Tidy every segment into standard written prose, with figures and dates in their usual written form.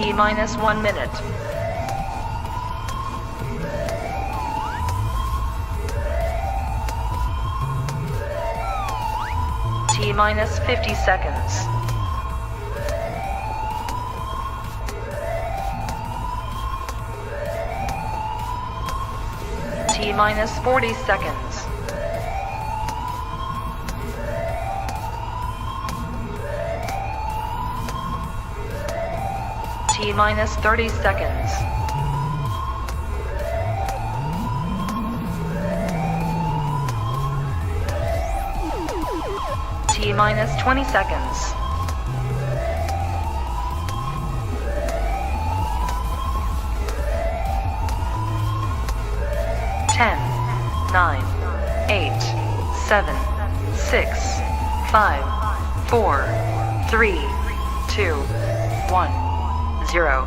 T-minus 1 minute. T-minus 50 seconds. T-minus 40 seconds. T-minus 30 seconds. T-minus 20 seconds. Ten, 9, 8, 7, 6, 5, 4, 3, 2, 1, 0.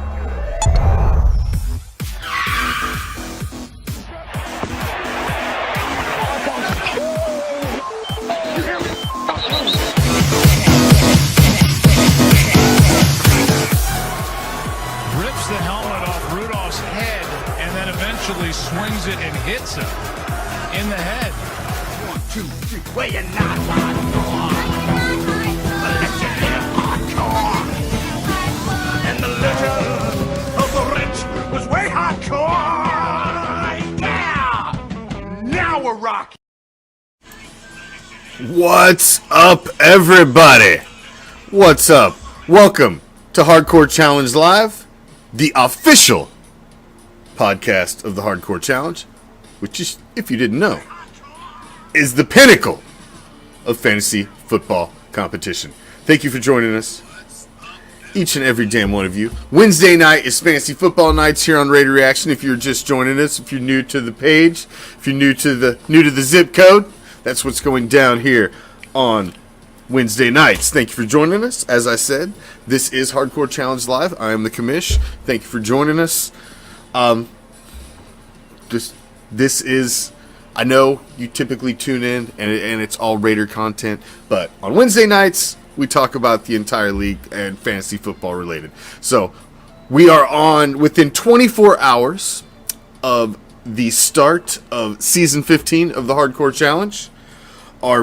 Rips the helmet off Rudolph's head and then eventually swings it and hits him in the head. 1, 2, 3, where you not hardcore? But let you live hardcore. And the letter of the rich was way hardcore. Yeah! Now we're rocking. What's up, everybody? What's up? Welcome to Hardcore Challenge Live, the official podcast of the Hardcore Challenge, which is, if you didn't know, is the pinnacle of fantasy football competition. Thank you for joining us, each and every damn one of you. Wednesday night is fantasy football nights here on Raider Reaction. If you're just joining us, if you're new to the page, if you're new to the zip code, that's what's going down here on Wednesday nights. Thank you for joining us. As I said, this is Hardcore Challenge Live. I am the Commish. Thank you for joining us. This is, I know you typically tune in and it's all Raider content, but on Wednesday nights we talk about the entire league and fantasy football related. So we are on within 24 hours of the start of season 15 of the Hardcore Challenge, our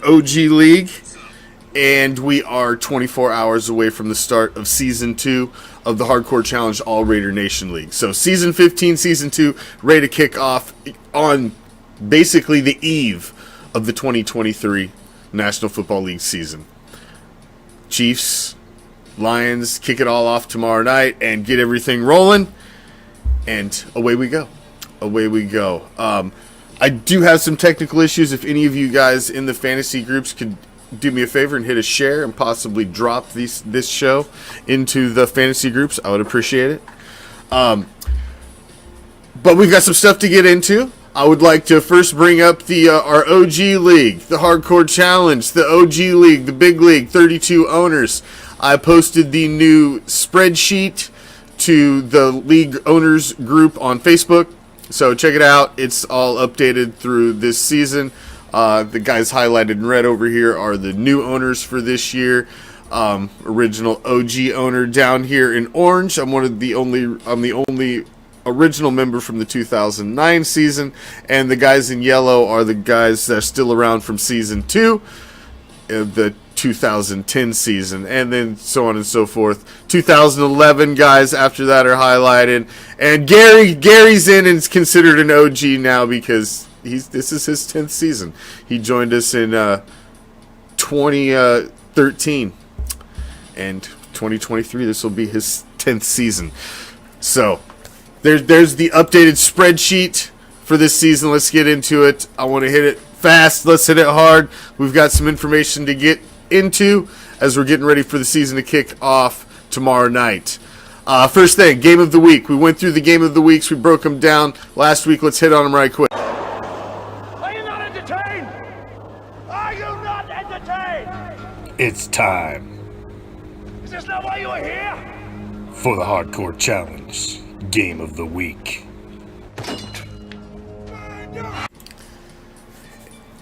OG league, and we are 24 hours away from the start of season 2 of the Hardcore Challenge All Raider Nation League. So season 15, season 2, ready to kick off on basically the eve of the 2023 National Football League season. Chiefs, Lions kick it all off tomorrow night and get everything rolling, and away we go. Away we go. I do have some technical issues. If any of you guys in the fantasy groups could do me a favor and hit a share and possibly drop this show into the fantasy groups, I would appreciate it. But we've got some stuff to get into. I would like to first bring up our OG league, the Hardcore Challenge, the OG league, the big league, 32 owners. I posted the new spreadsheet to the league owners group on Facebook. So check it out. It's all updated through this season. The guys highlighted in red over here are the new owners for this year. Original OG owner down here in orange. I'm the only original member from the 2009 season, and the guys in yellow are the guys that are still around from season 2 of the 2010 season, and then so on and so forth. 2011 guys after that are highlighted, and Gary's in and is considered an OG now because this is his 10th season. He joined us in 2013, and 2023 this will be his 10th season. So there's the updated spreadsheet for this season. Let's get into it. I want to hit it fast. Let's hit it hard. We've got some information to get into as we're getting ready for the season to kick off tomorrow night. First thing, game of the week. We went through the game of the weeks. We broke them down last week. Let's hit on them right quick. Are you not entertained? Are you not entertained? It's time Is this not why you are here? for the Hardcore Challenge game of the week.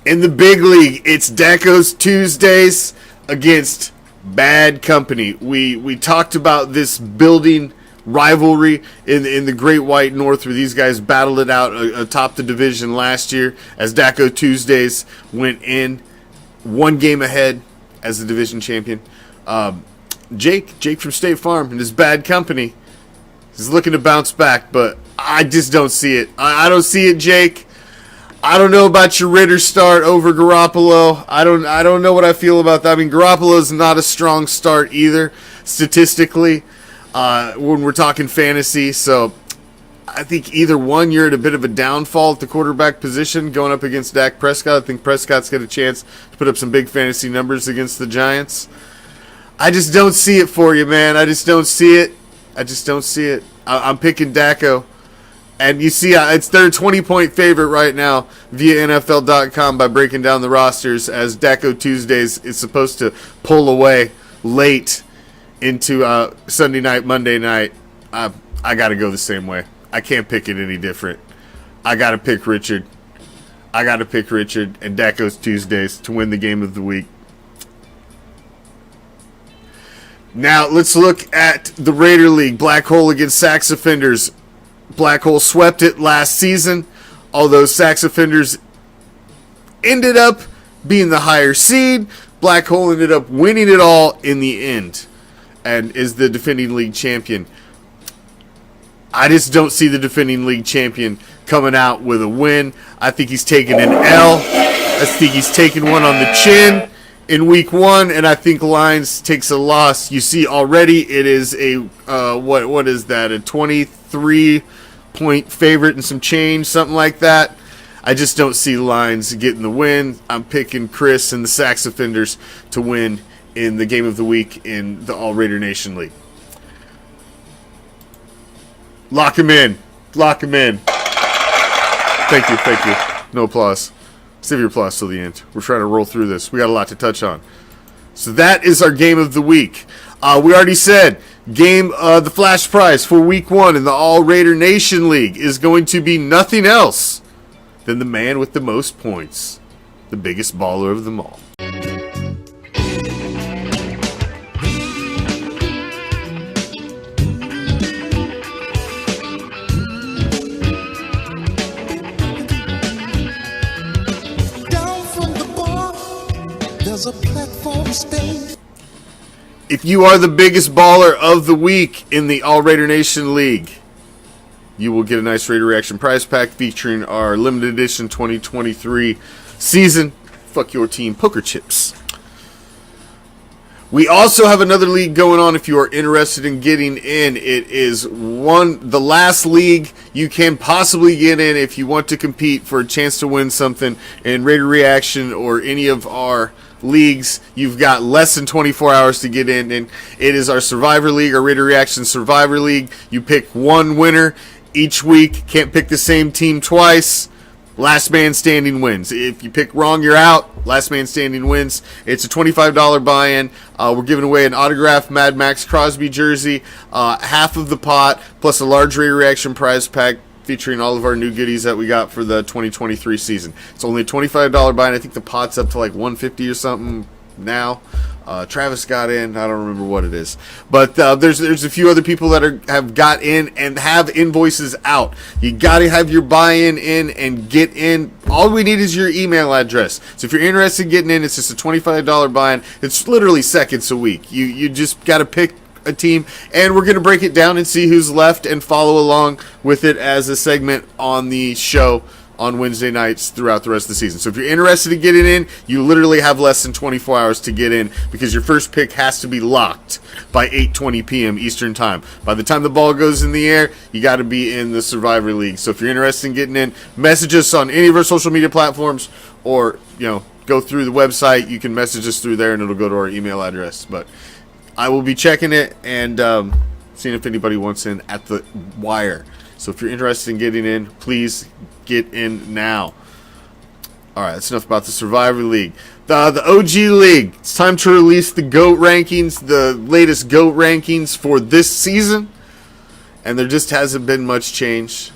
In the big league, it's Daco's Tuesdays against bad company. We talked about this building rivalry in the Great White North, where these guys battled it out atop the division last year, as Daco Tuesdays went in one game ahead as the division champion. Jake from State Farm and his bad company, he's looking to bounce back, but I just don't see it. I don't see it, Jake. I don't know about your Ritter start over Garoppolo. I don't know what I feel about that. I mean, Garoppolo's not a strong start either, statistically, when we're talking fantasy. So I think either one, you're at a bit of a downfall at the quarterback position going up against Dak Prescott. I think Prescott's got a chance to put up some big fantasy numbers against the Giants. I just don't see it for you, man. I just don't see it. I'm picking Daco. And you see, it's their 20-point favorite right now via NFL.com by breaking down the rosters, as Daco Tuesdays is supposed to pull away late into Sunday night, Monday night. I got to go the same way. I can't pick it any different. I got to pick Richard. and Daco's Tuesdays to win the game of the week. Now, let's look at the Raider League. Black Hole against Sax Offenders. Black Hole swept it last season, although Sax Offenders ended up being the higher seed. Black Hole ended up winning it all in the end and is the defending league champion. I just don't see the defending league champion coming out with a win. I think he's taking an L. I think he's taking one on the chin in week one, and I think Lions takes a loss. You see already it is a, what is that, a 23-point favorite and some change, something like that. I just don't see Lions getting the win. I'm picking Chris and the Sax Offenders to win in the game of the week in the All Raider Nation League. Lock him in. Thank you. No applause. Save your applause till the end. We're trying to roll through this. We got a lot to touch on. So that is our game of the week. We already said the flash prize for week one in the All Raider Nation League is going to be nothing else than the man with the most points, the biggest baller of them all. A platform stage. If you are the biggest baller of the week in the All Raider Nation League, you will get a nice Raider Reaction prize pack featuring our limited edition 2023 season Fuck Your Team poker chips. We also have another league going on if you are interested in getting in. It is the last league you can possibly get in if you want to compete for a chance to win something in Raider Reaction or any of our leagues. You've got less than 24 hours to get in, and it is our Survivor League, our Raider Reaction Survivor League. You pick one winner each week. Can't pick the same team twice. Last man standing wins. If you pick wrong, you're out. Last man standing wins. It's a $25 buy-in. We're giving away an autographed Mad Max Crosby jersey, half of the pot, plus a large Raider Reaction prize pack featuring all of our new goodies that we got for the 2023 season. It's only a $25 buy-in. I think the pot's up to like $150 or something now. Travis got in. I don't remember what it is. But there's a few other people that have got in and have invoices out. You got to have your buy-in in and get in. All we need is your email address. So if you're interested in getting in, it's just a $25 buy-in. It's literally seconds a week. You just got to pick a team, and we're going to break it down and see who's left and follow along with it as a segment on the show on Wednesday nights throughout the rest of the season. So if you're interested in getting in, you literally have less than 24 hours to get in because your first pick has to be locked by 8:20 p.m. Eastern Time. By the time the ball goes in the air, you got to be in the Survivor League. So if you're interested in getting in, message us on any of our social media platforms or, go through the website. You can message us through there and it'll go to our email address. But I will be checking it and seeing if anybody wants in at the wire. So if you're interested in getting in, please get in now. All right, that's enough about the Survivor League. The OG League. It's time to release the GOAT rankings, the latest GOAT rankings for this season. And there just hasn't been much change.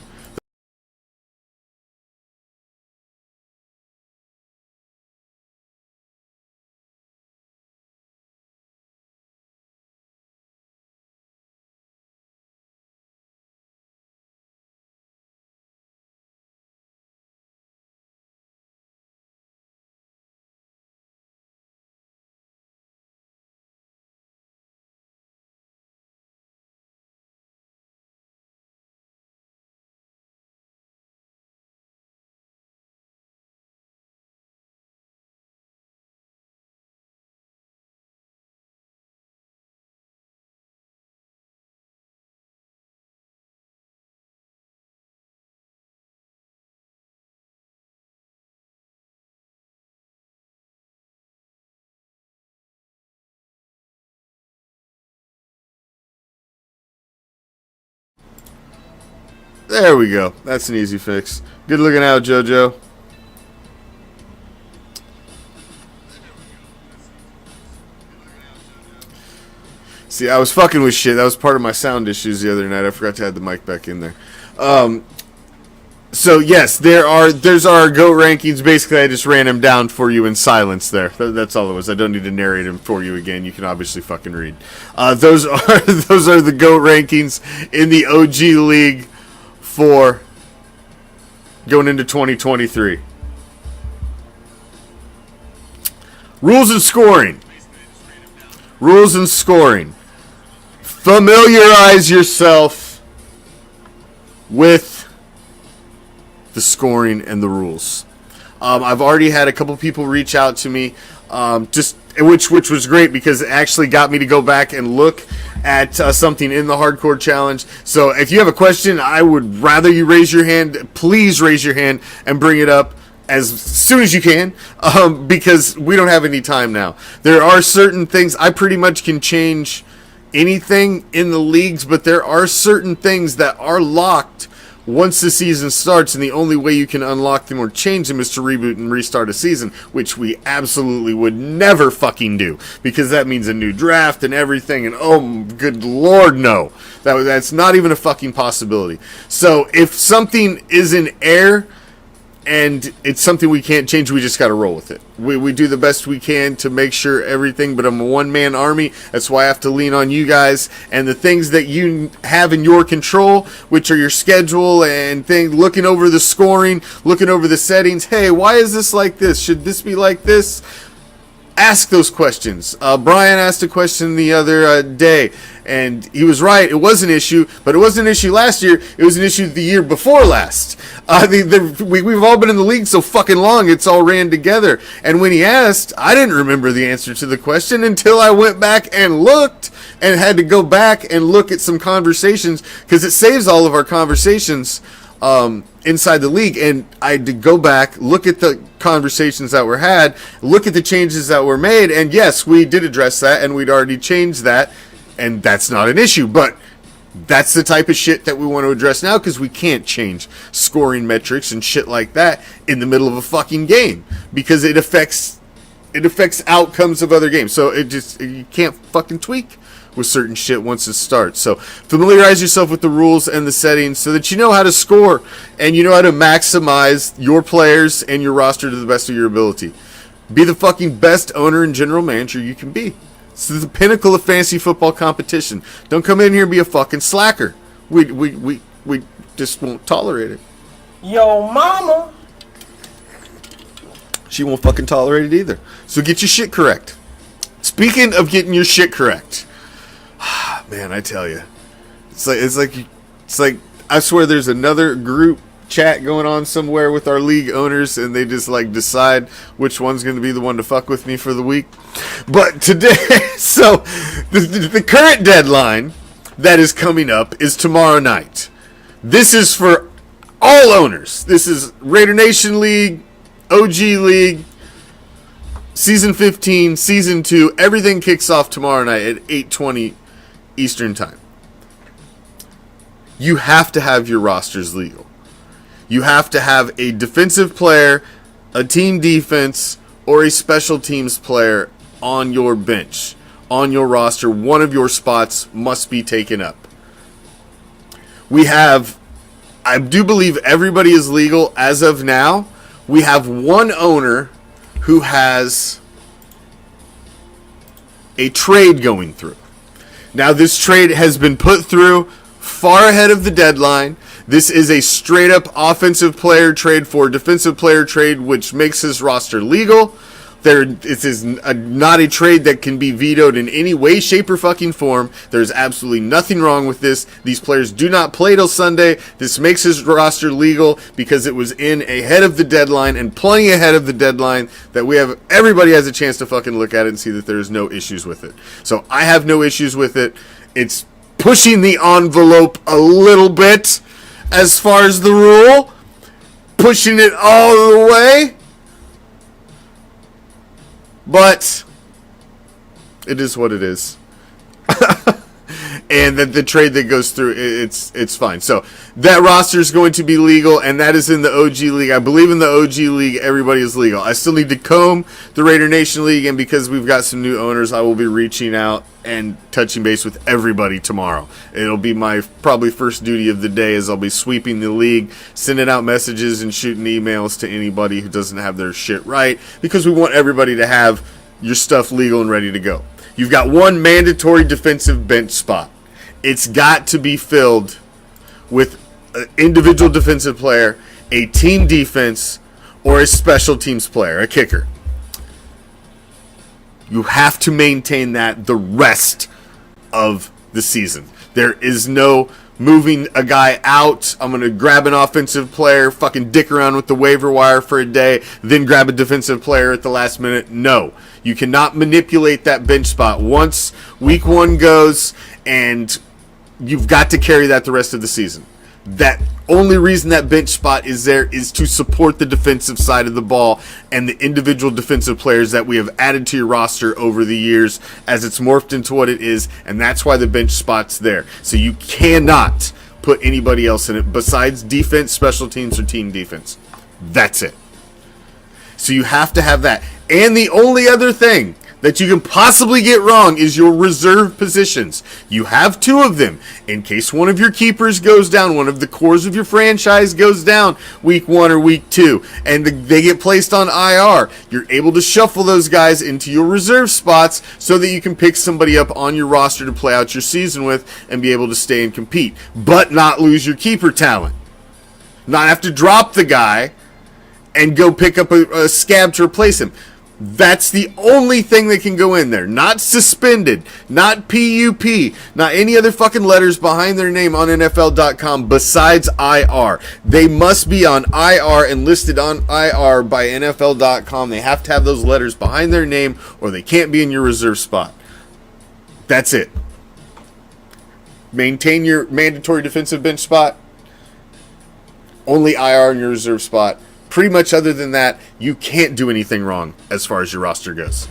There we go. That's an easy fix. Good looking out, JoJo. See, I was fucking with shit. That was part of my sound issues the other night. I forgot to add the mic back in there. So yes, there's our GOAT rankings. Basically, I just ran them down for you in silence there. That's all it was. I don't need to narrate them for you again. You can obviously fucking read. Those are the GOAT rankings in the OG League for going into 2023. Rules and scoring. Rules and scoring. Familiarize yourself with the scoring and the rules. I've already had a couple people reach out to me, which was great because it actually got me to go back and look at something in the Hardcore Challenge. So if you have a question, I would rather you raise your hand. Please raise your hand and bring it up as soon as you can, because we don't have any time now. There are certain things I pretty much can change anything in the leagues, but there are certain things that are locked once the season starts, and the only way you can unlock them or change them is to reboot and restart a season, which we absolutely would never fucking do, because that means a new draft and everything, and oh, good lord, no. That's not even a fucking possibility. So if something is in air and it's something we can't change, we just got to roll with it. We do the best we can to make sure everything, but I'm a one-man army. That's why I have to lean on you guys. And the things that you have in your control, which are your schedule and things, looking over the scoring, looking over the settings. Hey, why is this like this? Should this be like this? Ask those questions. Brian asked a question the other day, and he was right. It was an issue, but it wasn't an issue last year. It was an issue the year before last. We've all been in the league so fucking long, it's all ran together. And when he asked, I didn't remember the answer to the question until I went back and looked and had to go back and look at some conversations, because it saves all of our conversations inside the league, and I had to go back, look at the conversations that were had, look at the changes that were made, and yes, we did address that, and we'd already changed that, and that's not an issue, but that's the type of shit that we want to address now, because we can't change scoring metrics and shit like that in the middle of a fucking game, because it affects outcomes of other games, so you can't fucking tweak with certain shit once it starts. So familiarize yourself with the rules and the settings so that you know how to score and you know how to maximize your players and your roster to the best of your ability. Be the fucking best owner and general manager you can be. It's the pinnacle of fantasy football competition. Don't come in here and be a fucking slacker. We just won't tolerate it. Yo, mama. She won't fucking tolerate it either. So get your shit correct. Speaking of getting your shit correct, man, I tell you, it's like I swear there's another group chat going on somewhere with our league owners, and they just like decide which one's going to be the one to fuck with me for the week. But today, so the current deadline that is coming up is tomorrow night. This is for all owners. This is Raider Nation League, OG League, Season 15, Season 2. Everything kicks off tomorrow night at 8:20 Eastern Time. You have to have your rosters legal. You have to have a defensive player, a team defense, or a special teams player on your bench, on your roster. One of your spots must be taken up. I do believe everybody is legal as of now. We have one owner who has a trade going through. Now, this trade has been put through far ahead of the deadline. This is a straight-up offensive player trade for a defensive player trade, which makes his roster legal. This is not a trade that can be vetoed in any way, shape, or fucking form. There's absolutely nothing wrong with this. These players do not play till Sunday. This makes his roster legal because it was in ahead of the deadline and plenty ahead of the deadline that everybody has a chance to fucking look at it and see that there's no issues with it. So I have no issues with it. It's pushing the envelope a little bit as far as the rule. Pushing it all the way. But it is what it is. and the trade that goes through, it's fine. So that roster is going to be legal, and that is in the OG League. I believe in the OG League, everybody is legal. I still need to comb the Raider Nation League, and because we've got some new owners, I will be reaching out and touching base with everybody tomorrow. It'll be my probably first duty of the day, as I'll be sweeping the league, sending out messages and shooting emails to anybody who doesn't have their shit right, because we want everybody to have your stuff legal and ready to go. You've got one mandatory defensive bench spot. It's got to be filled with an individual defensive player, a team defense, or a special teams player, a kicker. You have to maintain that the rest of the season. There is no moving a guy out. I'm going to grab an offensive player, fucking dick around with the waiver wire for a day, then grab a defensive player at the last minute. No. You cannot manipulate that bench spot. Once week 1 goes, and you've got to carry that the rest of the season. That only reason that bench spot is there is to support the defensive side of the ball and the individual defensive players that we have added to your roster over the years as it's morphed into what it is, and that's why the bench spot's there. So you cannot put anybody else in it besides defense, special teams, or team defense. That's it. So you have to have that. And the only other thing that you can possibly get wrong is your reserve positions. You have 2 of them. In case one of your keepers goes down, one of the cores of your franchise goes down week 1 or week 2, and they get placed on IR, you're able to shuffle those guys into your reserve spots so that you can pick somebody up on your roster to play out your season with and be able to stay and compete, but not lose your keeper talent. Not have to drop the guy and go pick up a scab to replace him. That's the only thing that can go in there. Not suspended, not PUP, not any other fucking letters behind their name on NFL.com besides IR. They must be on IR and listed on IR by NFL.com. They have to have those letters behind their name, or they can't be in your reserve spot. That's it. Maintain your mandatory defensive bench spot. Only IR in your reserve spot. Pretty much other than that, you can't do anything wrong as far as your roster goes.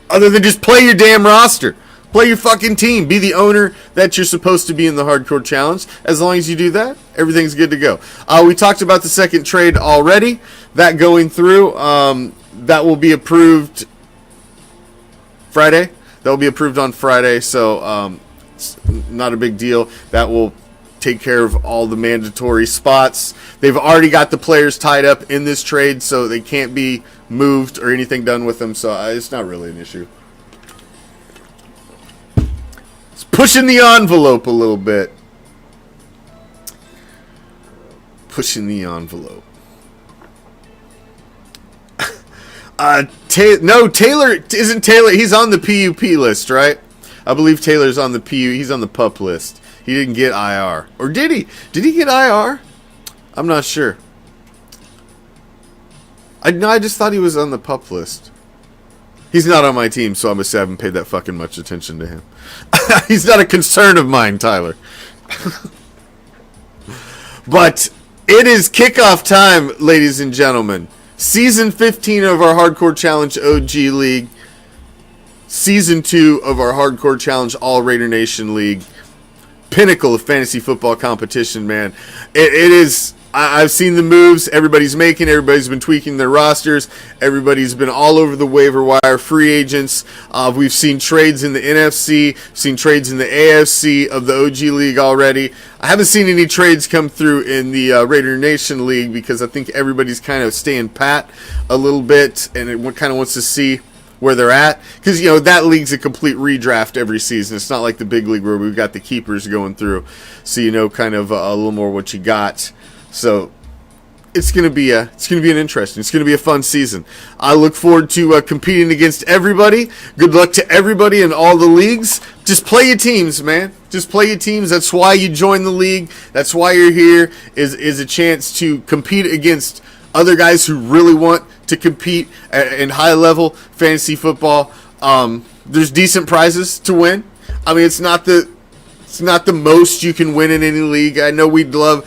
Other than just play your damn roster. Play your fucking team. Be the owner that you're supposed to be in the Hardcore Challenge. As long as you do that, everything's good to go. We talked about the second trade already. That going through. That will be approved Friday. That will be approved on Friday, so it's not a big deal. That will take care of all the mandatory spots. They've already got the players tied up in this trade, so they can't be moved or anything done with them, so it's not really an issue. It's pushing the envelope a little bit. Pushing the envelope. Taylor isn't Taylor. He's on the PUP list, right? I believe Taylor's on the PU. He's on the PUP list. He didn't get IR. Or did he? Did he get IR? I'm not sure. I just thought he was on the PUP list. He's not on my team, so I must haven't paid that fucking much attention to him. He's not a concern of mine, Tyler. But it is kickoff time, ladies and gentlemen. Season 15 of our Hardcore Challenge OG League. Season 2 of our Hardcore Challenge All Raider Nation League. Pinnacle of fantasy football competition, man. It is. I've seen the moves everybody's making. Everybody's been tweaking their rosters. Everybody's been all over the waiver wire. Free agents. We've seen trades in the NFC. Seen trades in the AFC of the OG League already. I haven't seen any trades come through in the Raider Nation League because I think everybody's kind of staying pat a little bit and it kind of wants to see where they're at, because that league's a complete redraft every season. It's not like the big league where we've got the keepers going through, so kind of a little more what you got. So it's gonna be an interesting, it's gonna be a fun season. I look forward to competing against everybody. Good luck to everybody in all the leagues. Just play your teams, man. Just play your teams. That's why you join the league. That's why you're here. Is a chance to compete against other guys who really want to compete in high-level fantasy football. There's decent prizes to win. I mean, it's not the most you can win in any league. I know we'd love.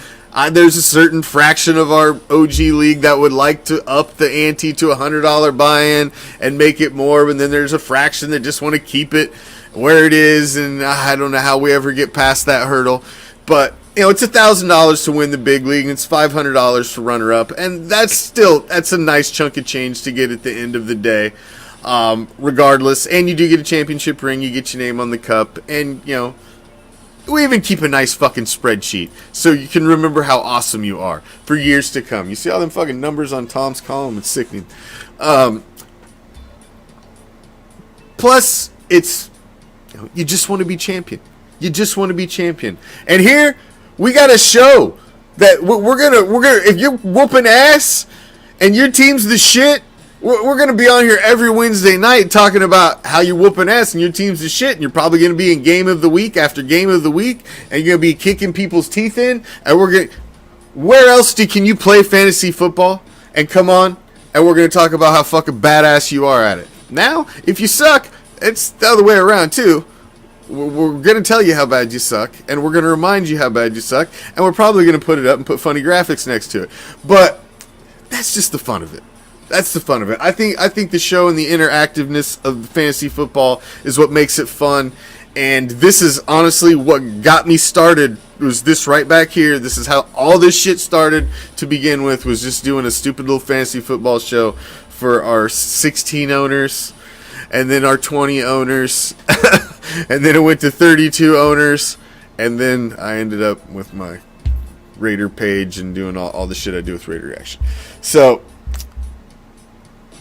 There's a certain fraction of our OG league that would like to up the ante to $100 buy-in and make it more, and then there's a fraction that just want to keep it where it is, and I don't know how we ever get past that hurdle. But, it's $1,000 to win the big league, and it's $500 for runner-up, and that's a nice chunk of change to get at the end of the day, regardless. And you do get a championship ring, you get your name on the cup, and, we even keep a nice fucking spreadsheet so you can remember how awesome you are for years to come. You see all them fucking numbers on Tom's column? It's sickening. Plus, it's, you just want to be champion. You just want to be champion. And here, we got to show that we're gonna, if you're whooping ass and your team's the shit, we're going to be on here every Wednesday night talking about how you're whooping ass and your team's the shit, and you're probably going to be in game of the week after game of the week, and you're going to be kicking people's teeth in, and where else can you play fantasy football and come on, and we're going to talk about how fucking badass you are at it. Now, if you suck, it's the other way around too. We're going to tell you how bad you suck, and we're going to remind you how bad you suck, and we're probably going to put it up and put funny graphics next to it. But that's just the fun of it. That's the fun of it. I think the show and the interactiveness of fantasy football is what makes it fun. And this is honestly what got me started, was this right back here. This is how all this shit started to begin with, was just doing a stupid little fantasy football show for our 16 owners, and then our 20 owners, and then it went to 32 owners, and then I ended up with my Raider page and doing all the shit I do with Raider Reaction. So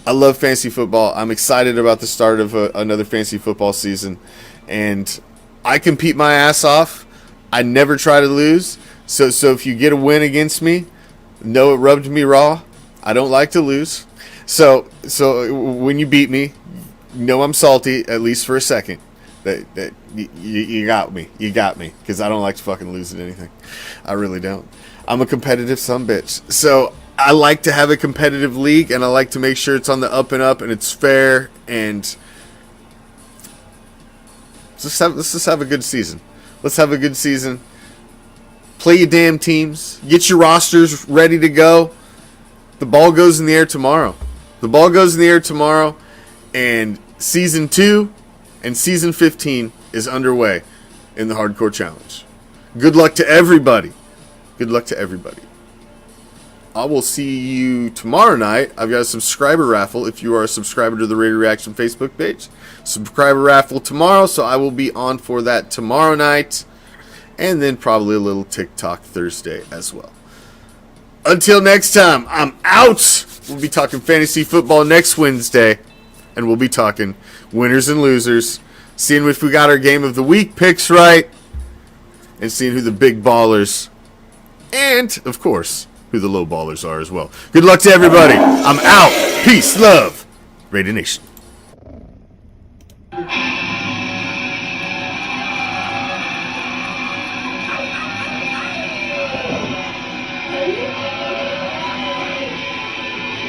I love fantasy football. I'm excited about the start of another fantasy football season. And I compete my ass off. I never try to lose. So if you get a win against me, know it rubbed me raw. I don't like to lose. So when you beat me, know I'm salty, at least for a second. That you got me. You got me. Because I don't like to fucking lose at anything. I really don't. I'm a competitive sumbitch. So I like to have a competitive league, and I like to make sure it's on the up and up, and it's fair, and let's just have a good season. Let's have a good season. Play your damn teams. Get your rosters ready to go. The ball goes in the air tomorrow. The ball goes in the air tomorrow, and Season 2 and Season 15 is underway in the Hardcore Challenge. Good luck to everybody. Good luck to everybody. I will see you tomorrow night. I've got a subscriber raffle if you are a subscriber to the Raider Reaction Facebook page. Subscriber raffle tomorrow, so I will be on for that tomorrow night. And then probably a little TikTok Thursday as well. Until next time, I'm out. We'll be talking fantasy football next Wednesday. And we'll be talking winners and losers. Seeing if we got our game of the week picks right. And seeing who the big ballers and, of course, who the low ballers are as well. Good luck to everybody. I'm out. Peace, love. Raider Nation.